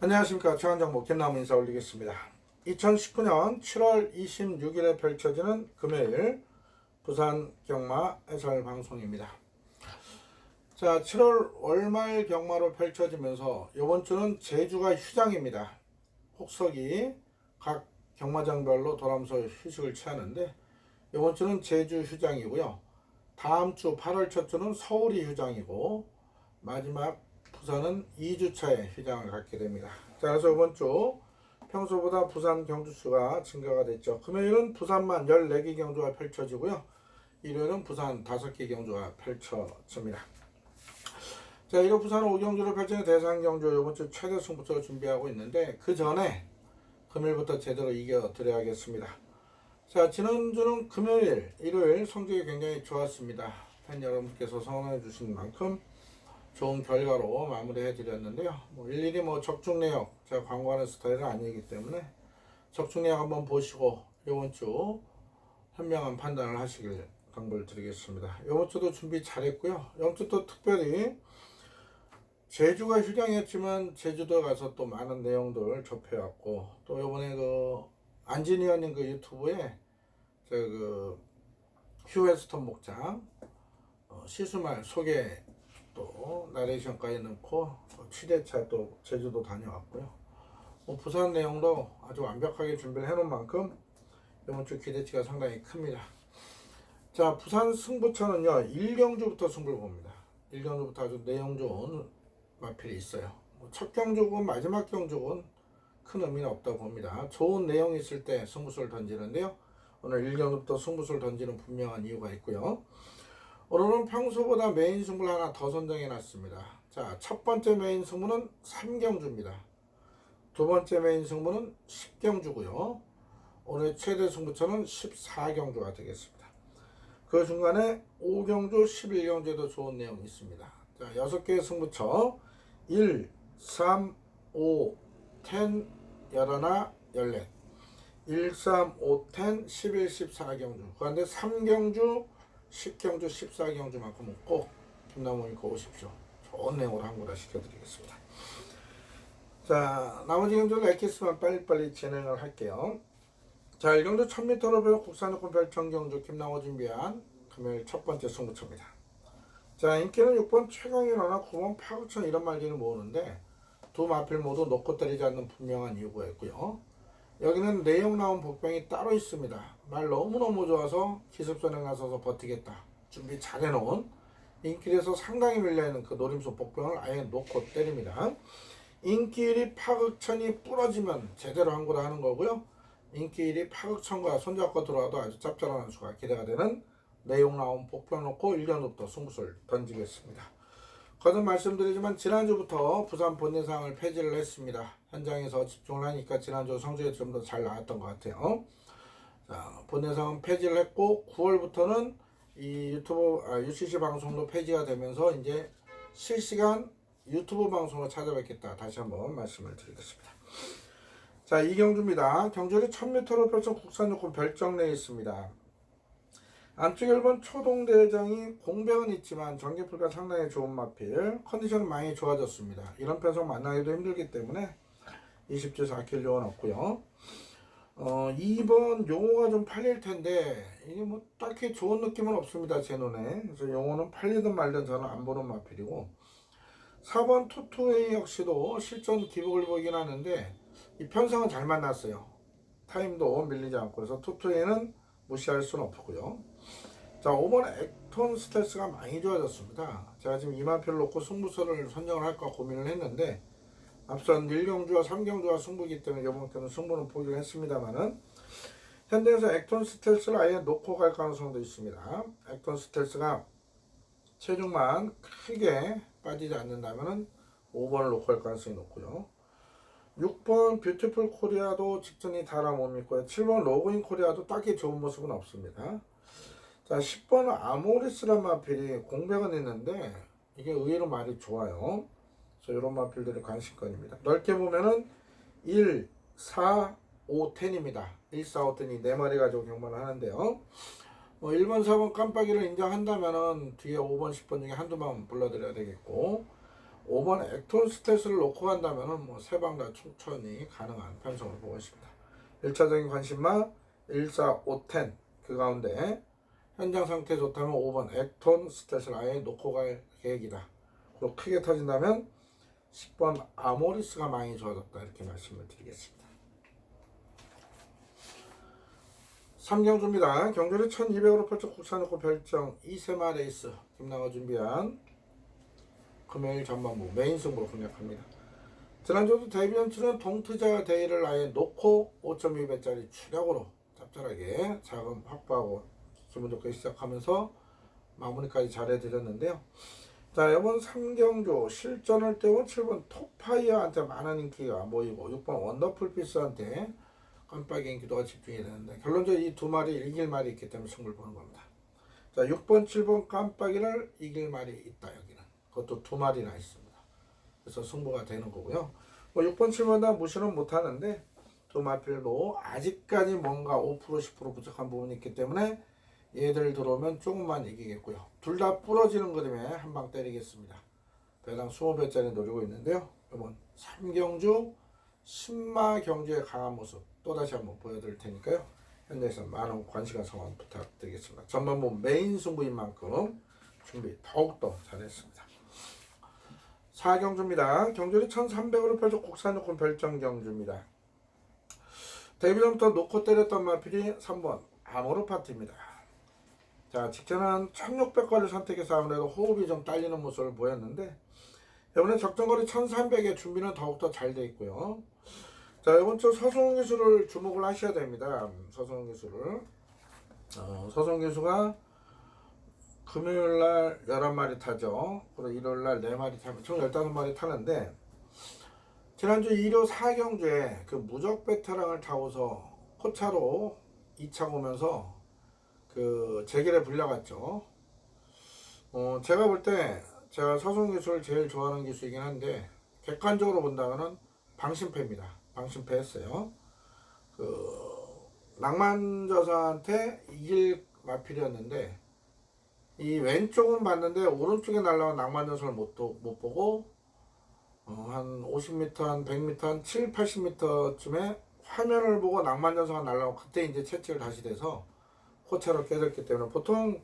안녕하십니까. 최강정보 김남우 인사 올리겠습니다. 2019년 7월 26일에 펼쳐지는 금요일 부산 경마 해설 방송입니다. 자, 7월 월말 경마로 펼쳐지면서 이번 주는 제주가 휴장입니다. 혹석이 각 경마장별로 돌아오면서 휴식을 취하는데 이번 주는 제주 휴장이고요. 다음 주 8월 첫 주는 서울이 휴장이고 마지막 부산은 2주차에 휴장을 갖게 됩니다. 자, 그래서 이번 주 평소보다 부산 경주수가 증가가 됐죠. 금요일은 부산만 14개 경주가 펼쳐지고요. 일요일은 부산 5개 경주가 펼쳐집니다. 자, 이로 부산 5경주를 펼치는 대상 경주 이번 주 최대 승부처를 준비하고 있는데 그 전에 금요일부터 제대로 이겨드려야겠습니다. 자, 지난주는 금요일, 일요일 성적이 굉장히 좋았습니다. 팬 여러분께서 성원해 주신 만큼 좋은 결과로 마무리해 드렸는데요. 일일이 적중내역 제가 광고하는 스타일은 아니기 때문에 적중내역 한번 보시고 이번 주 현명한 판단을 하시길 당부를 드리겠습니다. 이번 주도 준비 잘했고요. 이번 주도 특별히 제주가 휴장했지만 제주도 가서 또 많은 내용들 접해왔고 또 이번에 안진희 의원님 유튜브에 제가 휴웨스턴 목장 시수말 소개 또 나레이션까지 넣고 취재차 또 제주도 다녀왔고요. 부산 내용도 아주 완벽하게 준비를 해놓은 만큼 이번 주 기대치가 상당히 큽니다. 자, 부산 승부처는요 1경주부터 승부를 봅니다. 1경주부터 아주 내용 좋은 마필이 있어요. 첫 경주군 마지막 경주군 큰 의미는 없다고 봅니다. 좋은 내용이 있을 때 승부수를 던지는데요. 오늘 1경주부터 승부수를 던지는 분명한 이유가 있고요. 오늘은 평소보다 메인 승부를 하나 더 선정해 놨습니다. 자, 첫 번째 메인 승부는 3경주입니다. 두 번째 메인 승부는 10경주고요. 오늘 최대 승부처는 14경주가 되겠습니다. 그 중간에 5경주, 11경주에도 좋은 내용이 있습니다. 자, 6개의 승부처 1, 3, 5, 10, 11, 14 1, 3, 5, 10, 11, 14경주 그런데 3경주, 10경주, 14경주만큼은 꼭 김남우님과 오십시오. 좋은 내용으로 한구라 시켜드리겠습니다. 자, 나머지 경주를 엑기스만 빨리빨리 진행을 할게요. 자, 1경주 1000m로 배운 국산여권 별청경주 김남우 준비한 금요일 첫 번째 승부처입니다. 자, 인기는 6번 최강일어나 9번 파구천 이런 말기를 모으는데 두 마필 모두 놓고 때리지 않는 분명한 이유가 있고요. 여기는 내용 나온 복병이 따로 있습니다. 말 너무너무 좋아서 기습선에 나서서 버티겠다 준비 잘 해놓은 인길에서 상당히 밀려있는 그 노림수 복병을 아예 놓고 때립니다. 인기 1위 파극천이 부러지면 제대로 한 거라 하는 거고요. 인기 1위 파극천과 손잡고 들어와도 아주 짭짤한 수가 기대가 되는 내용 나온 복병 놓고 1년부터 승부수를 던지겠습니다. 거듭 말씀드리지만 지난주부터 부산 본예상을 폐지를 했습니다. 현장에서 집중을 하니까 지난주 성적이 좀 더 잘 나왔던 것 같아요. 자, 본예상은 폐지를 했고 9월부터는 이 UCC 방송도 폐지가 되면서 이제 실시간 유튜브 방송으로 찾아뵙겠다 다시 한번 말씀을 드리겠습니다. 자, 이경주입니다. 경주리 1000m로 펼친 국산여권 별정내에 있습니다. 안쪽 1번 초동대장이 공백은 있지만 전기풀과 상당히 좋은 마필 컨디션은 많이 좋아졌습니다. 이런 편성 만나기도 힘들기 때문에 20주 4kg 요원 없고요. 2번 용호가 좀 팔릴 텐데 이게 딱히 좋은 느낌은 없습니다. 제 눈에. 그래서 용호는 팔리든 말든 저는 안 보는 마필이고 4번 투투웨이 역시도 실전 기복을 보이긴 하는데 이 편성은 잘 만났어요. 타임도 밀리지 않고 그래서 투투웨이는 무시할 수는 없고요. 자, 5번 액톤 스텔스가 많이 좋아졌습니다. 제가 지금 2만표를 놓고 승부수를 선정을 할까 고민을 했는데 앞선 1경주와 3경주와 승부이기 때문에 이번 때는 승부는 포기를 했습니다만은 현대에서 액톤 스텔스를 아예 놓고 갈 가능성도 있습니다. 액톤 스텔스가 체중만 크게 빠지지 않는다면은 5번을 놓고 갈 가능성이 높고요. 6번 뷰티풀 코리아도 직전이 달아 못 믿고요. 7번 로그인 코리아도 딱히 좋은 모습은 없습니다. 자, 10번 아모리스란 마필이 공백은 있는데 이게 의외로 말이 좋아요. 그래서 이런 마필들이 관심권입니다. 넓게 보면은 1, 4, 5, 10입니다. 1, 4, 5, 10이 4마리 가지고 경마를 하는데요. 1번, 4번 깜빡이를 인정한다면은 뒤에 5번, 10번 중에 한두 번 불러드려야 되겠고, 5번 액톤 스탯을 놓고 간다면은 3방 다 충분히 가능한 편성을 보고 있습니다. 1차적인 관심마 1, 4, 5, 10. 그 가운데 현장 상태 좋다면 5번 액톤 스탯을 아예 놓고 갈 계획이다. 그리고 크게 터진다면 10번 아모리스가 많이 좋아졌다. 이렇게 말씀을 드리겠습니다. 3경주입니다. 경주를 1200으로 펼쳐 국산요코 별정 2세마 레이스 김나가 준비한 금요일 전반부 메인 승부로 공략합니다. 지난주도 데뷔 연출은 동투자 대회를 아예 놓고 5.2배짜리 추격으로 짭짤하게 자금 확보하고 기분 좋게 시작하면서 마무리까지 잘해드렸는데요. 자, 이번 3경주 실전을 때운 7번 톱파이어한테 많은 인기가 모이고 6번 원더풀 피스한테 깜빡이 인기도가 집중이 되는데 결론적으로 이 두 마리 이길 말이 있기 때문에 승부를 보는 겁니다. 자, 6번 7번 깜빡이를 이길 말이 있다. 여기는 그것도 두 마리나 있습니다. 그래서 승부가 되는 거고요. 6번 7번 다 무시는 못하는데 두 마필도 아직까지 뭔가 5% 10% 부족한 부분이 있기 때문에 얘들 들어오면 조금만 이기겠고요. 둘 다 부러지는 그림에 한 방 때리겠습니다. 배당 20배짜리 노리고 있는데요. 이번 3경주 10마 경주의 강한 모습 또다시 한번 보여드릴 테니까요. 현장에서 많은 관심과 성원 부탁드리겠습니다. 전반부 메인 승부인 만큼 준비 더욱더 잘했습니다. 4경주입니다. 경주를 1300으로 펼쳐 국산요건 별정 경주입니다. 데뷔전부터 놓고 때렸던 마필이 3번 아모르파트입니다. 자, 직전은 1600거리를 선택해서 아무래도 호흡이 좀 딸리는 모습을 보였는데 이번에 적정거리 1300의 준비는 더욱더 잘 되어 있고요. 자, 이번 주 서승훈 기수를 주목을 하셔야 됩니다. 서승훈 기수를 서승훈 기수가 금요일날 11마리 타죠. 그리고 일요일날 4마리 타면 총 15마리 타는데 지난주 일요 4경주에 그 무적 베테랑을 타고서 코차로 2차 오면서 그 제길에 불려갔죠. 제가 볼 때 제가 서승훈 기수를 제일 좋아하는 기수이긴 한데 객관적으로 본다면은 방심패입니다. 방심패 했어요. 낭만저사한테 이길 마필이었는데 이 왼쪽은 봤는데 오른쪽에 날라온 낭만저사를 못 보고 한 50m, 한 100m, 한 7, 80m쯤에 화면을 보고 낭만전사가 날라오고 그때 이제 채찍을 다시 대서 호차로 깨졌기 때문에 보통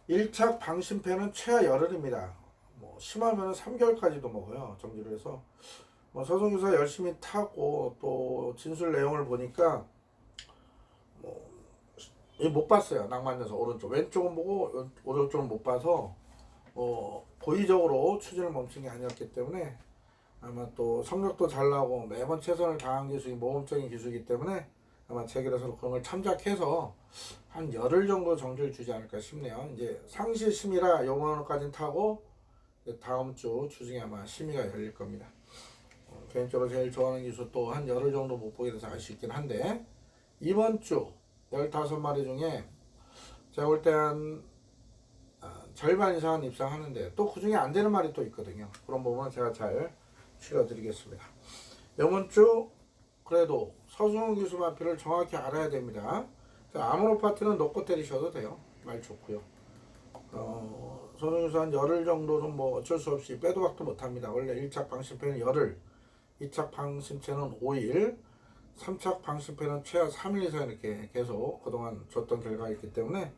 1착 방심패는 최하 열흘입니다. 심하면 3개월까지도 먹어요. 정지를 해서 서승기사 열심히 타고 또 진술 내용을 보니까 못 봤어요. 낭만전사 오른쪽 왼쪽은 보고 오른쪽은 못 봐서 고의적으로 추진을 멈춘 게 아니었기 때문에 아마 또 성적도 잘 나고 매번 최선을 다한 기술이 모험적인 기술이기 때문에 아마 제길에서 그런 걸 참작해서 한 열흘 정도 정지를 주지 않을까 싶네요. 이제 상시 심의라 요번까지는 타고 다음 주 주중에 아마 심의가 열릴 겁니다. 개인적으로 제일 좋아하는 기술 또 한 열흘 정도 못 보게 돼서 알 수 있긴 한데 이번 주 15마리 중에 제가 볼 때 한 절반 이상은 입상하는데 또 그 중에 안 되는 말이 또 있거든요. 그런 부분은 제가 잘 실어드리겠습니다. 이번 주 그래도 서승훈 기수 마필을 정확히 알아야 됩니다. 아모르 파트는 놓고 때리셔도 돼요. 말 좋고요. 서승훈 기수 한 열흘 정도는 어쩔 수 없이 빼도 박도 못합니다. 원래 1착 방심패는 열흘, 2착 방심패는 5일, 3착 방심패는 최하 3일 이상 이렇게 계속 그동안 줬던 결과가 있기 때문에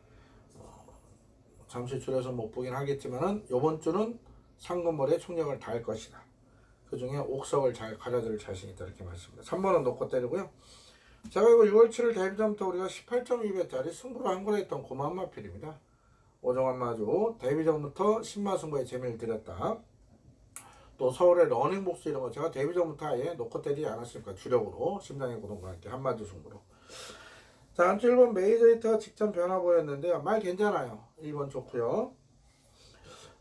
잠시 줄여서 못 보긴 하겠지만은 이번 주는 상금벌에 총력을 다할 것이다. 그 중에 옥석을 잘 가려드릴 자신이 있다 이렇게 말씀입니다. 3번은 놓고 때리고요. 제가 이거 6월 7일 데뷔전부터 우리가 18.2배짜리 승부로 한 거로 했던 고만 마필입니다. 오정환 마주 데뷔전부터 10마 승부에 재미를 드렸다. 또 서울의 러닝복스 이런 거 제가 데뷔전부터 아예 놓고 때리지 않았습니까? 주력으로 심장의 고동과 함께 한마디 승부로. 자, 한주 1번 메이저히터가 직전 변화 보였는데요. 말 괜찮아요. 1번 좋고요.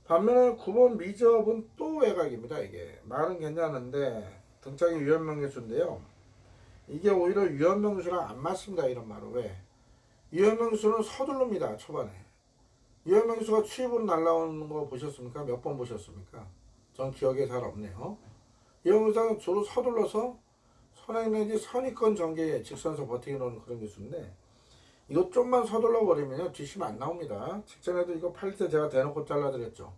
반면에 9번 미저업은 또 외곽입니다. 이게 말은 괜찮은데 등짝이 유연명기수인데요. 이게 오히려 유연명기수랑 안 맞습니다. 이런 말은 왜? 유연명기수는 서둘릅니다. 초반에. 유연명기수가 추입으로 날라오는 거 보셨습니까? 몇 번 보셨습니까? 전 기억에 잘 없네요. 이런 기사는 주로 서둘러서 선행 내지 선입권 전개에 직선에서 버티기 놓는 그런 기술인데, 이거 좀만 서둘러 버리면요 뒷심 안 나옵니다. 직전에도 이거 팔 때 제가 대놓고 잘라드렸죠.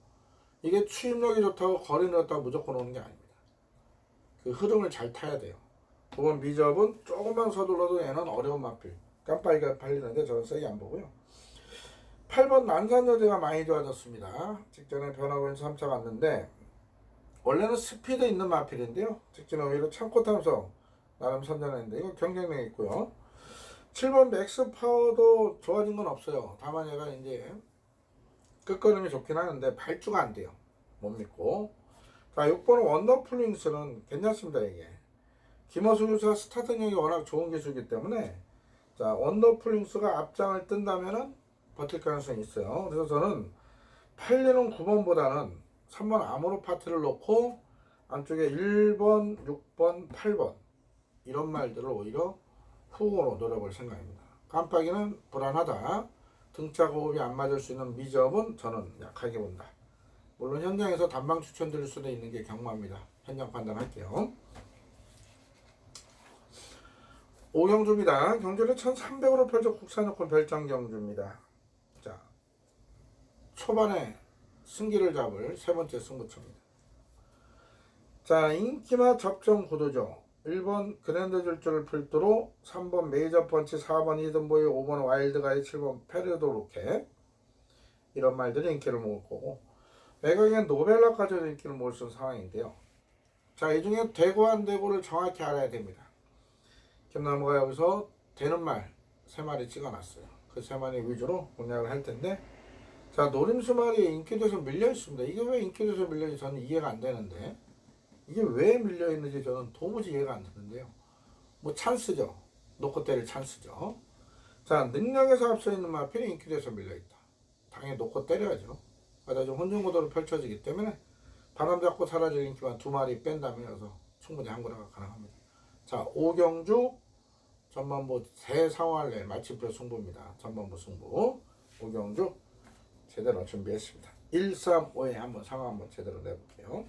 이게 추임력이 좋다고 거리 넣었다고 무조건 오는 게 아닙니다. 그 흐름을 잘 타야 돼요. 9번 미접은 조금만 서둘러도 얘는 어려운 마필. 깜빡이가 팔리는데 저는 세게 안 보고요. 8번 난산여대가 많이 좋아졌습니다. 직전에 변화고 3차 갔는데 원래는 스피드 있는 마필인데요. 직전 오히려 참고 탐성 나름 선전했는데 이거 경쟁력 있고요. 7번 맥스 파워도 좋아진 건 없어요. 다만 얘가 이제 끝걸음이 좋긴 하는데 발주가 안 돼요. 못 믿고. 자, 6번 원더풀링스는 괜찮습니다. 이게 김어수 교수가 스타트력이 워낙 좋은 기술이기 때문에 자 원더풀링스가 앞장을 뜬다면은 버틸 가능성이 있어요. 그래서 저는 팔리는 9번보다는 3번 아모르 파트를 놓고 안쪽에 1번, 6번, 8번 이런 말들을 오히려 후으로 노려볼 생각입니다. 깜빡이는 불안하다. 등짝 호흡이 안 맞을 수 있는 미접은 저는 약하게 본다. 물론 현장에서 단방 추천드릴 수도 있는 게 경마입니다. 현장 판단할게요. 오경주입니다. 경주를 1300으로 펼쳐 국산여권 별장 경주입니다. 자, 초반에 승기를 잡을 세 번째 승부처입니다. 자, 인기마 접종 구도죠. 1번 그랜드 질주를 필두로 3번 메이저 펀치, 4번 히든보이, 5번 와일드가이, 7번 페르도 로켓 이런 말들이 인기를 모을 거고 외곽엔 노벨라까지도 인기를 모을 수 있는 상황인데요. 자, 이 중에 되고 안 되고를 정확히 알아야 됩니다. 김나무가 여기서 되는 말 3마리 찍어놨어요. 그 3마리 위주로 공략을 할 텐데 자, 노림수 말이 인기도에서 밀려 있습니다. 이게 왜 인기도에서 밀려 있는지 저는 이해가 안 되는데 이게 왜 밀려 있는지 저는 도무지 이해가 안 되는데요. 뭐 찬스죠. 놓고 때릴 찬스죠. 자, 능력에서 앞서 있는 마필이 인기도에서 밀려 있다. 당연히 놓고 때려야죠. 그러다 좀 혼전고도로 펼쳐지기 때문에 바람 잡고 사라질 인기만 2마리 뺀다면서 충분히 한구라가 가능합니다. 자, 오경주 전반부 새 상황을 낼 마침표 승부입니다. 전반부 승부 오경주 제대로 준비했습니다. 1, 3, 5에 한번 상황 한번 제대로 내볼게요.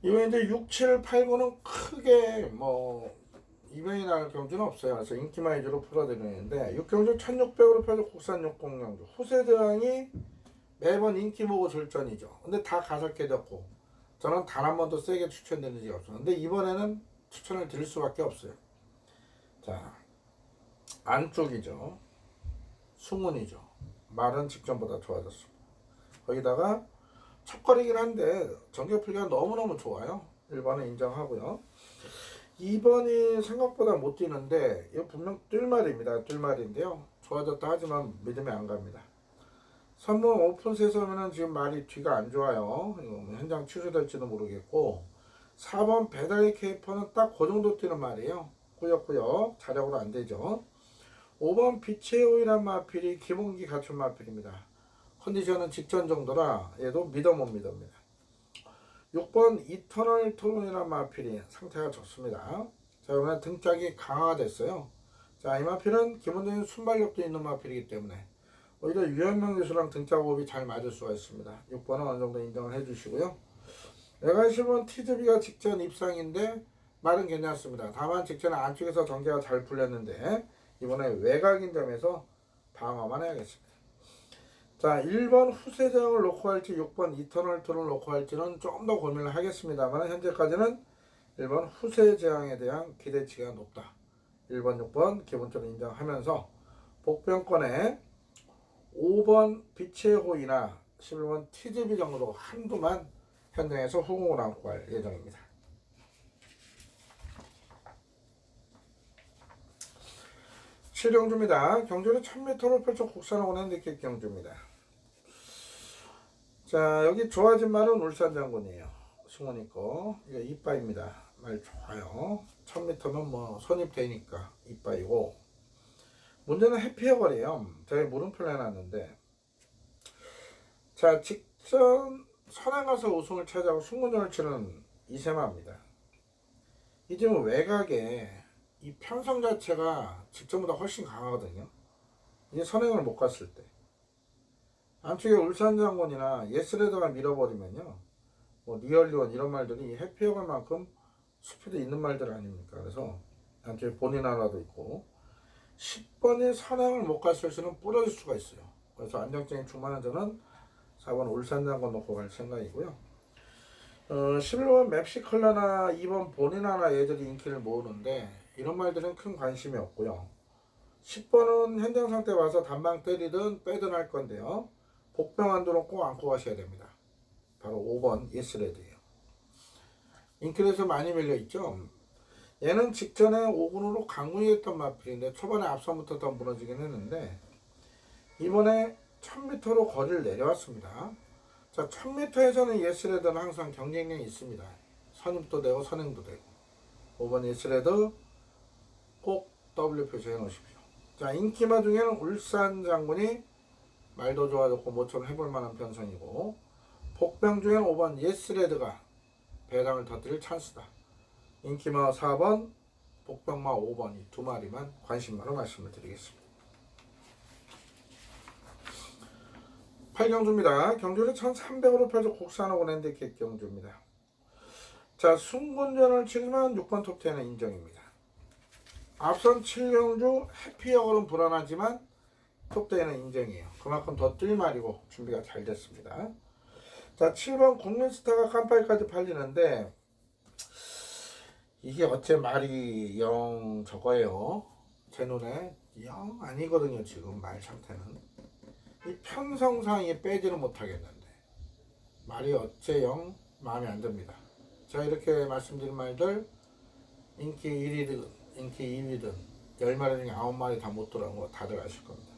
이번에 이제 6, 7, 8, 9는 크게 뭐 이변이 날 경주는 없어요. 그래서 인기만 위주로 풀어드리는데 6경주 1600으로 펴서 국산 60경주 후세대왕이 매번 인기 보고 졸전이죠. 근데 다 가설깨졌고 저는 단 한 번도 세게 추천드린 적이 없었는데 이번에는 추천을 드릴 수밖에 없어요. 자, 안쪽이죠. 수문이죠. 말은 직전보다 좋아졌습니다. 거기다가 첫거리긴 한데 정규풀기가 너무너무 좋아요. 1번은 인정하고요. 2번이 생각보다 못 뛰는데 이거 분명 뛸말입니다. 뛸말인데요. 좋아졌다 하지만 믿음이 안 갑니다. 3번 오픈셋에서는 지금 말이 뒤가 안 좋아요. 이거 현장 취소될지도 모르겠고 4번 배달의 케이퍼는 딱 그 정도 뛰는 말이에요. 꾸역꾸역 자력으로 안 되죠. 5번 빛의 오일한 마필이 기본기 갖춘 마필입니다. 컨디션은 직전 정도라 얘도 믿어 못 믿습니다. 6번 이터널 토론이란 마필이 상태가 좋습니다. 자, 이번에 등짝이 강화가 됐어요. 자, 이 마필은 기본적인 순발력도 있는 마필이기 때문에 오히려 유현명 교수랑 등짝 호흡이 잘 맞을 수가 있습니다. 6번은 어느 정도 인정을 해주시고요. 내가 10번 티즈비가 직전 입상인데 말은 괜찮습니다. 다만 직전에 안쪽에서 전개가 잘 풀렸는데 이번에 외곽인 점에서 방어만 해야겠습니다. 자, 1번 후세장을 놓고 할지 6번 이터널 툴을 놓고 할지는 조금 더 고민을 하겠습니다만 현재까지는 1번 후세장에 대한 기대치가 높다. 1번, 6번 기본적으로 인정하면서 복병권에 5번 빛의 호이나 11번 TGB 정도 한두만 현장에서 후공을 안고 갈 예정입니다. 실경주입니다. 경주는 1000m를 펼쳐 국산하고는 핸디캡 경주입니다. 자, 여기 좋아진 말은 울산 장군이에요. 승훈이 거. 이거 이빠입니다. 말 좋아요. 1000m면 뭐 선입되니까 이빠이고. 문제는 해피어거리에요. 제가 물음표를 해놨는데. 자, 직전 선행 가서 우승을 차지하고 승문전을 치는 이세마입니다. 이 지금 외곽에 이 편성 자체가 직전보다 훨씬 강하거든요. 이게 선행을 못 갔을 때. 안쪽에 울산장군이나 예스레드가 밀어버리면요, 뭐 리얼리원 이런 말들이 해피어갈만큼 스피드 있는 말들 아닙니까? 그래서 안쪽에 본인 하나도 있고 10번이 선행을 못 갔을 수는 부러질 수가 있어요. 그래서 안정적인 충만한 저는 4번 울산장군 놓고 갈 생각이고요. 11번 맵시컬러나 2번 본인 하나 얘들이 인기를 모으는데 이런 말들은 큰 관심이 없고요. 10번은 현장 상태 와서 단방 때리든 빼든 할 건데요. 복병 한도는 꼭 안고 가셔야 됩니다. 바로 5번 예스레드예요. 인기에서 많이 밀려있죠. 얘는 직전에 5군으로 강군이 했던 마필인데 초반에 앞선부터 더 무너지긴 했는데 이번에 1000m로 거리를 내려왔습니다. 자, 1000m에서는 예스레드는 항상 경쟁력이 있습니다. 선입도 되고 선행도 되고 5번 예스레드 꼭 W 표시해 놓으십시오. 자, 인기마 중에는 울산 장군이 말도 좋아졌고 모처럼 해볼 만한 편성이고 복병 중에는 5번 예스레드가 배당을 터뜨릴 찬스다. 인기마 4번, 복병마 5번 이 두 마리만 관심마로 말씀을 드리겠습니다. 8경주입니다. 경주를 1300으로 펴서 국산하고 핸디캡 경주입니다. 자, 순군전을 치지만 6번 톱10은 인정입니다. 앞선 7경주 해피어걸은 불안하지만 톱10은 인정이에요. 그만큼 더 뜰 말이고 준비가 잘 됐습니다. 자, 7번 국민스타가 깜빡이까지 팔리는데 이게 어째 말이 영 저거예요. 제 눈에 영 아니거든요. 지금 말 상태는 이 편성상이 빼지를 못하겠는데 말이 어째 영 마음에 안 듭니다. 제가 이렇게 말씀드린 말들 인기 1위든 인기 2위든 10마리 중에 9마리 다 못 들어온 거 다들 아실 겁니다.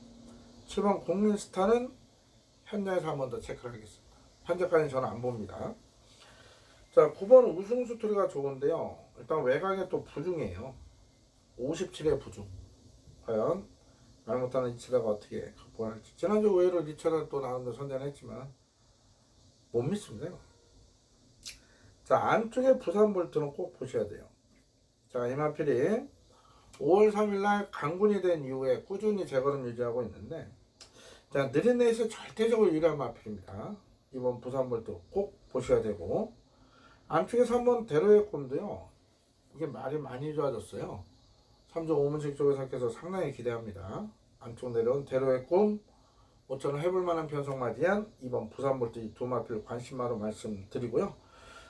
7번 국민스타는 현장에서 한 번 더 체크를 하겠습니다. 현재까지는 저는 안 봅니다. 자, 9번 우승수투리가 좋은데요. 일단 외곽에 또 부중이에요. 57의 부중. 과연 말 못하는 리치다가 어떻게 극복할지. 지난주 의외로 리치다 또 나오는데 선전했지만 못 믿습니다. 자, 안쪽에 부산 볼트는 꼭 보셔야 돼요. 자, 이마필이 5월 3일날 강군이 된 이후에 꾸준히 재걸음 유지하고 있는데 자, 느린 레이스 절대적으로 유리한 마필입니다. 이번 부산 볼트 꼭 보셔야 되고 안쪽에서 한번 대로의 꼼도요. 이게 말이 많이 좋아졌어요. 3조 5문식 쪽에서 해서 상당히 기대합니다. 안쪽 내려온 대로의 꿈 5천원 해볼 만한 편성 맞이한 2번 부산 볼트 이 두 마필 관심마로 말씀드리고요.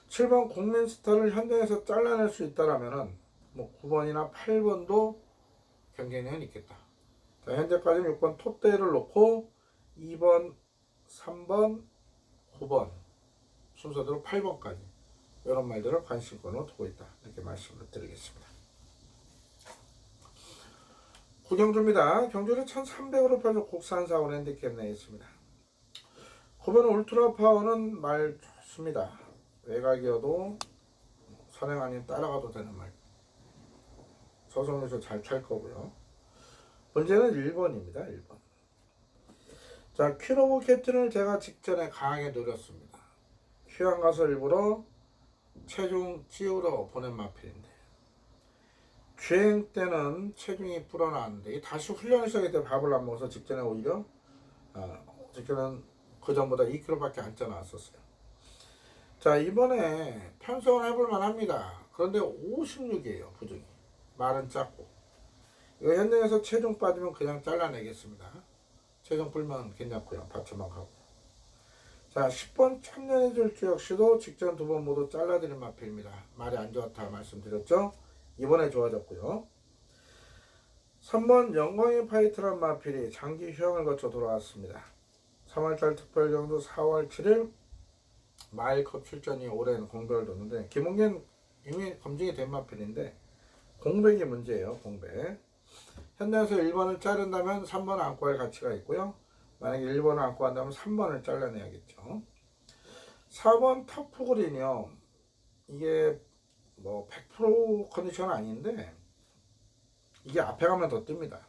7번 국민스타를 현장에서 잘라낼 수 있다라면은 뭐 9번이나 8번도 경쟁력은 있겠다. 자, 현재까지는 6번 톱대를 놓고 2번, 3번, 9번 순서대로 8번까지 이런 말들을 관심권으로 두고 있다. 이렇게 말씀을 드리겠습니다. 구경주입니다. 경주를 1300으로 펴서 국산사원 핸디캡 내겠습니다. 9번 울트라 파워는 말 좋습니다. 외곽이어도 선행 아닌 따라가도 되는 말. 서성에서 잘 탈 거고요. 문제는 1번입니다. 1번. 자, 큐로브 캡틴을 제가 직전에 강하게 노렸습니다. 휴양 가서 일부러 체중 찌우러 보낸 마필인데 주행 때는 체중이 불어나는데 다시 훈련을 시작할 때 밥을 안 먹어서 직전에 오히려 직전은 그 전보다 2kg밖에 안 쪄나왔었어요. 자, 이번에 편성을 해볼 만합니다. 그런데 56이에요. 부중이 말은 작고 이거 현장에서 체중 빠지면 그냥 잘라내겠습니다. 체중 불면 괜찮고요. 받쳐만 가고. 자, 10번 천년의 질주 역시도 직전 두 번 모두 잘라드린 마필입니다. 말이 안 좋았다 말씀드렸죠. 이번에 좋아졌고요. 3번 영광의 파이트란 마필이 장기 휴양을 거쳐 돌아왔습니다. 3월달 특별경주 4월 7일 마일컵 출전이 올해는 공백을 뒀는데 김홍현 이미 검증이 된 마필인데 공백이 문제예요. 공백. 현장에서 1번을 자른다면 3번을 안고 할 가치가 있고요. 만약에 1번을 안고 한다면 3번을 잘라내야겠죠. 4번 터프그린이요. 이게 뭐 100% 컨디션은 아닌데 이게 앞에 가면 더 뜹니다.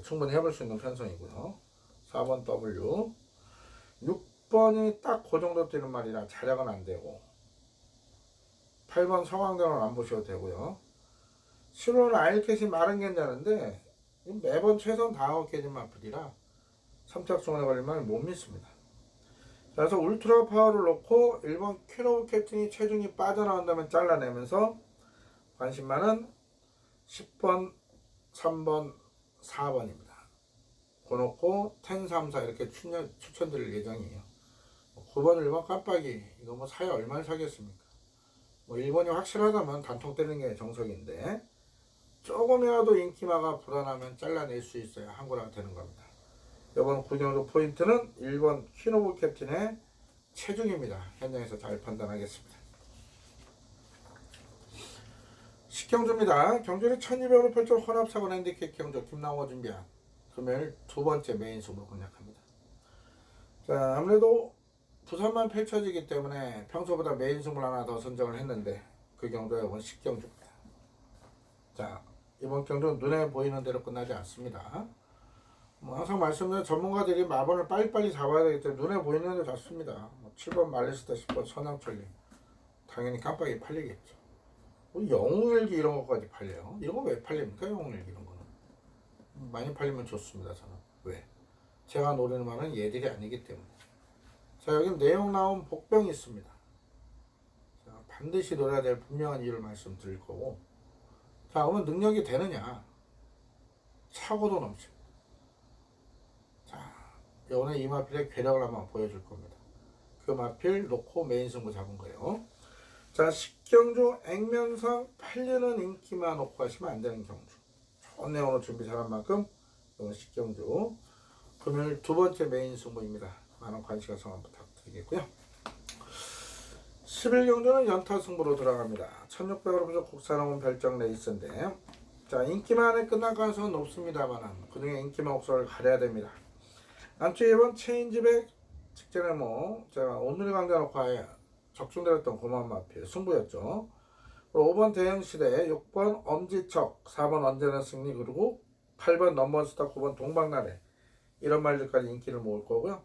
충분히 해볼 수 있는 편성이고요. 4번 W 6번이 딱 그 정도 뛰는 말이라 자력은 안 되고 8번 성황대는 안 보셔도 되고요. 7번 아일캣이 말은 괜찮은데 매번 최선 다하고 깨진 마필이라 선착순환에 걸리면 못 믿습니다. 그래서 울트라 파워를 놓고 1번 퀴로브 캡틴이 체중이 빠져나온다면 잘라내면서 관심 많은 10번, 3번, 4번입니다. 그놓고 10, 3, 4 이렇게 추천드릴 예정이에요. 9번, 1번 깜빡이 이거 뭐 사야 얼마를 사겠습니까? 뭐 1번이 확실하다면 단통 때리는 게 정석인데 조금이라도 인기마가 불안하면 잘라낼 수 있어야 한구라가 되는 겁니다. 이번 구경도 포인트는 1번 퀴노브 캡틴의 체중입니다. 현장에서 잘 판단하겠습니다. 식경주입니다. 경주를 1200으로 펼쳐 혼합사고 핸디캡 경주 김나호가 준비한 금요일 두 번째 메인 승부를 공략합니다. 자, 아무래도 부산만 펼쳐지기 때문에 평소보다 메인 승부를 하나 더 선정을 했는데 그 경주가 이번 식경주입니다. 자, 이번 경주는 눈에 보이는 대로 끝나지 않습니다. 뭐 항상 말씀드린 전문가들이 마번을 빨리빨리 잡아야 되기 때문에 눈에 보이는 대로 잡습니다. 7번 말레스타 10번 선양철리 당연히 깜빡이 팔리겠죠. 뭐 영웅일기 이런 것까지 팔려요. 이런 거 왜 팔립니까? 영웅일기 이런 거는 많이 팔리면 좋습니다. 저는 왜? 제가 노리는 말은 얘들이 아니기 때문에. 자, 여기 내용 나온 복병이 있습니다. 자, 반드시 노려야 될 분명한 이유를 말씀드릴 거고. 자, 그러면 능력이 되느냐? 차고도 넘칩니다. 자, 오늘 이 마필의 괴력을 한번 보여줄 겁니다. 그 마필 놓고 메인 승부 잡은 거예요. 자, 식경주 액면상 팔리는 인기만 놓고 하시면 안 되는 경주. 좋은 내용으로 준비 잘한 만큼 이건 식경주 금요일 두 번째 메인 승부입니다. 많은 관심과 성원 부탁드리겠고요. 11경주는 연타 승부로 들어갑니다. 1600으로 국산홍은 별정 레이스인데 자, 인기만에 끝날 가능성은 높습니다만 그중에 인기만 옥석을 가려야 됩니다. 안쪽 2번 체인지백 직전에 뭐 제가 오늘의 강좌 놓고 아예 적중되었던 고마운 마필 승부였죠. 5번 대형시대, 6번 엄지척, 4번 언제나 승리, 그리고 8번 넘버스타, 9번 동방나래 이런 말들까지 인기를 모을 거고요.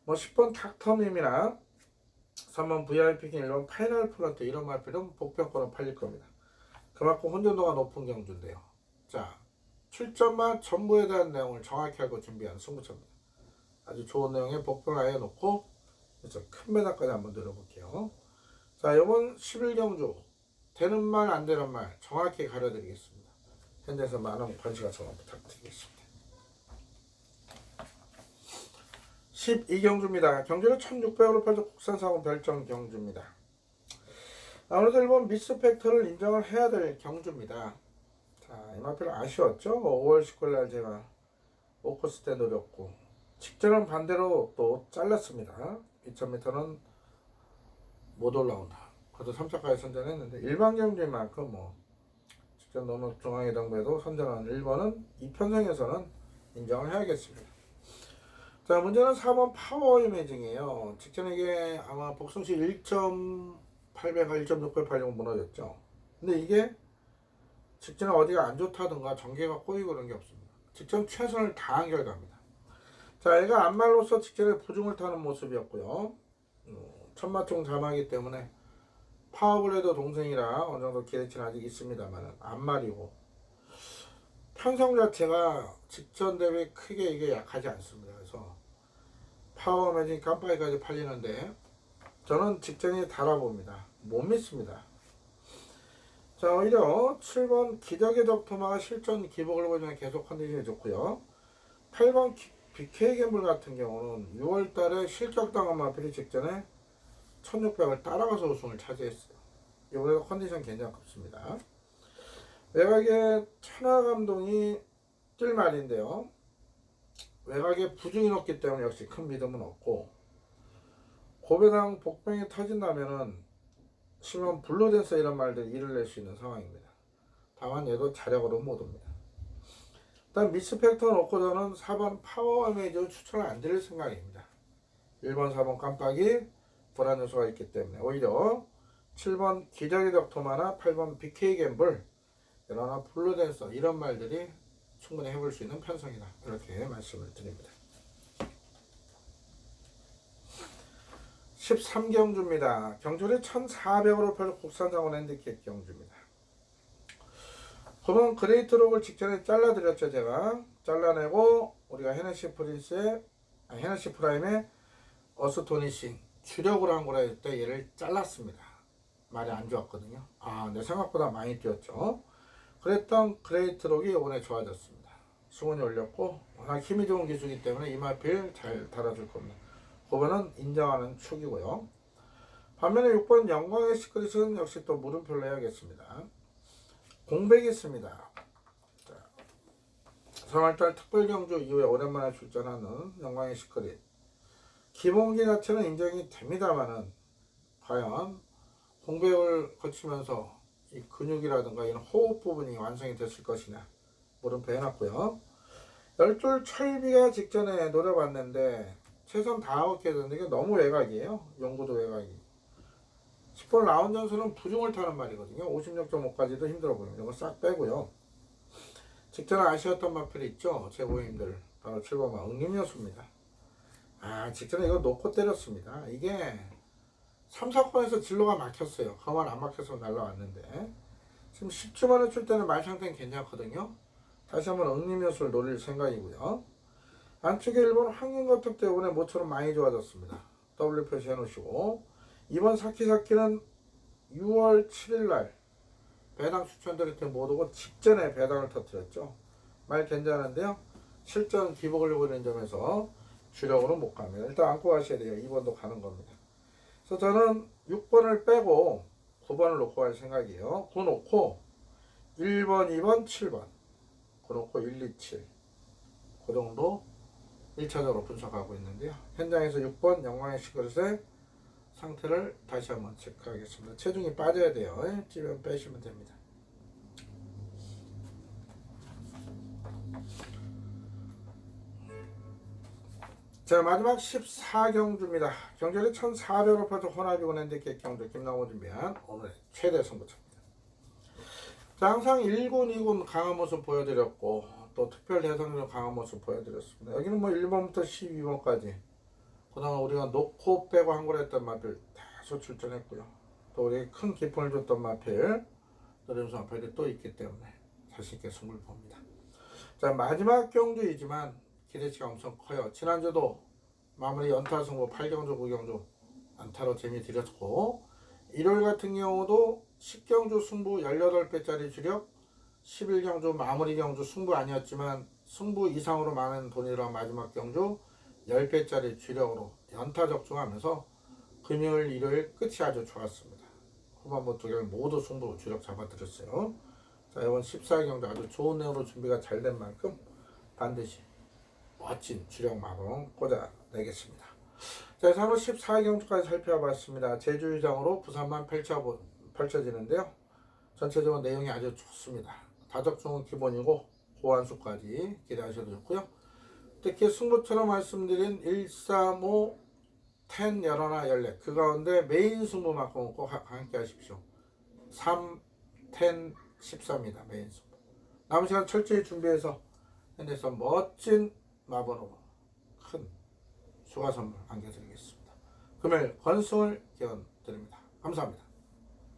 뭐 10번 닥터밈이나 3번 VIP킹, 1번 파이널 프런트 이런 말필은 복병권은 팔릴 겁니다. 그만큼 혼전도가 높은 경주인데요. 자, 출전만 전부에 대한 내용을 정확히 알고 준비한 승부처입니다. 아주 좋은 내용의 복병을 아예 놓고 큰 메달까지 한번 늘어볼게요. 자, 이번 11경주 되는 말 안 되는 말 정확히 가려드리겠습니다. 현장에서 많은 관심과 성원 부탁드리겠습니다. 12경주입니다. 경주는 1600으로 펼쳐 국산사고 별정 경주입니다. 아무래도 일본 미스팩터를 인정을 해야 될 경주입니다. 자, 이 마필 아쉬웠죠? 5월 19일 날 제가 오코스 때 노렸고 직전은 반대로 또 잘랐습니다. 2000m는 못 올라온다. 그래도 3차까지 선전했는데 일반 경주인 만큼 뭐 직전 너무 중앙에 당배도 선전한 1번은 이 편성에서는 인정을 해야겠습니다. 자, 문제는 4번 파워 이미징이에요. 직전에 이게 아마 복승시 1.800과 1.680 무너졌죠. 근데 이게 직전에 어디가 안 좋다든가 전개가 꼬이고 그런 게 없습니다. 직전 최선을 다한 결과입니다. 자, 얘가 안말로서 직전에 부중을 타는 모습이었고요. 천마총 자마기 때문에 파워블레더 동생이라 어느 정도 기대치는 아직 있습니다만 안말이고 편성 자체가 직전 대비 크게 이게 약하지 않습니다. 그래서 파워 매진 깜빡이까지 팔리는데 저는 직전이 달아봅니다. 못 믿습니다. 자, 오히려 7번 기적의 덕토마가 실전 기복을 보이면 계속 컨디션이 좋고요. 8번 BK 갬블 같은 경우는 6월달에 실격당한 마필이 직전에 1600을 따라가서 우승을 차지했어요. 이번에도 컨디션 괜찮습니다. 외곽에 천하 감동이 뛸 말인데요. 외곽에 부중이 높기 때문에 역시 큰 믿음은 없고 고배당 복병이 터진다면은 심한 블루댄서 이런 말들이 일을 낼 수 있는 상황입니다. 다만 얘도 자력으로 못 옵니다. 일단 미스팩터 놓고 저는 4번 파워 이미지를 추천을 안 드릴 생각입니다. 1번, 4번 깜빡이 불안 요소가 있기 때문에 오히려 7번 기적의 덕토마나 8번 BK 갬블 이러나 블루댄서 이런 말들이 충분히 해볼 수 있는 편성이다. 이렇게 말씀을 드립니다. 13경주입니다. 경주를 1400으로 펼쳐 국산장원 핸디캡 경주입니다. 그러면 그레이트록을 직전에 잘라드렸죠. 제가 잘라내고 우리가 헤네시 프린스의 헤네시 프라임의 어스토니싱 주력으로 한 거라 할 때 얘를 잘랐습니다. 말이 안 좋았거든요. 내 생각보다 많이 뛰었죠. 그랬던 그레이트록이 이번에 좋아졌습니다. 승원이 올렸고 워낙 힘이 좋은 기수이기 때문에 이마필 잘 달아줄 겁니다. 9번은 인정하는 축이고요. 반면에 6번 영광의 시크릿은 역시 또 물음표를 내야겠습니다. 공백이 있습니다. 3월달 특별경주 이후에 오랜만에 출전하는 영광의 시크릿. 기본기 자체는 인정이 됩니다만은 과연 공백을 거치면서 이 근육이라든가 이런 호흡 부분이 완성이 됐을 것이냐 물음표 해놨고요. 12 철비가 직전에 노려봤는데 최선 다하게 됐는데 이게 너무 외곽이에요. 용구도 외곽이. 10번 라운 전선은 부중을 타는 말이거든요. 56.5까지도 힘들어 보입니다. 이거 싹 빼고요. 직전에 아쉬웠던 마필이 있죠. 제 고객님들 바로 7번 응림여수입니다. 직전에 이거 놓고 때렸습니다. 이게 3, 4번에서 진로가 막혔어요. 그만 안 막혀서 날라왔는데 지금 10주만에 출 때는 말 상태는 괜찮거든요. 다시 한번 응림여수를 노릴 생각이고요. 안쪽에 1번 황금거특 때문에 모처럼 많이 좋아졌습니다. W 표시해 놓으시고 이번 사키사키는 6월 7일날 배당 추천드릴 때 못 오고 직전에 배당을 터뜨렸죠. 말 괜찮은데요. 실전 기복을 보고 있는 점에서 주력으로 못 갑니다. 일단 안고 가셔야 돼요. 2번도 가는 겁니다. 그래서 저는 6번을 빼고 9번을 놓고 갈 생각이에요. 9 놓고 1번, 2번, 7번 9 놓고 1, 2, 7 그 정도 1차적으로 분석하고 있는데요. 현장에서 6번 영광의 시그릿의 상태를 다시 한번 체크하겠습니다. 체중이 빠져야 돼요. 찌면 빼시면 됩니다. 자, 마지막 14경주입니다. 경주를 1400을 퍼져 혼합이고 핸디캡 경주 김남호 준비한 오늘의 최대 승부처입니다. 자, 항상 1군, 2군 강한 모습 보여드렸고 또 특별 대상으로 강한 모습 보여드렸습니다. 여기는 뭐 1번부터 12번까지 그동안 우리가 놓고 빼고 한 걸 했던 마필 다소 출전했고요. 또 우리 큰 기쁨을 줬던 마필 노림수 마필이 또 있기 때문에 자신있게 승부를 봅니다. 자, 마지막 경주이지만 기대치가 엄청 커요. 지난주도 마무리 연타 승부 8경주 9경주 안타로 재미 드렸고 일요일 같은 경우도 10경주 승부 18배짜리 주력 11경주 마무리 경주 승부 아니었지만 승부 이상으로 많은 돈이 들어간 마지막 경주 10배짜리 주력으로 연타 적중하면서 금요일 일요일 끝이 아주 좋았습니다. 후반부 두 경기 모두 승부 주력 잡아드렸어요. 자, 이번 14경주 아주 좋은 내용으로 준비가 잘 된 만큼 반드시 멋진 주력 마봉 꽂아내겠습니다. 자, 이상으로 14경주까지 살펴봤습니다. 제주의장으로 부산만 펼쳐지는데요. 전체적으로 내용이 아주 좋습니다. 다적중은 기본이고 고환수까지 기대하셔도 좋고요. 특히 승부처럼 말씀드린 1, 3, 5, 10, 11, 14 그 가운데 메인 승부만큼은 꼭 함께 하십시오. 3, 10, 14입니다. 메인 승부. 남은 시간 철저히 준비해서 현대에서 멋진 마번으로 큰 수가 선물 안겨드리겠습니다. 금요일 권승을 기원드립니다. 감사합니다.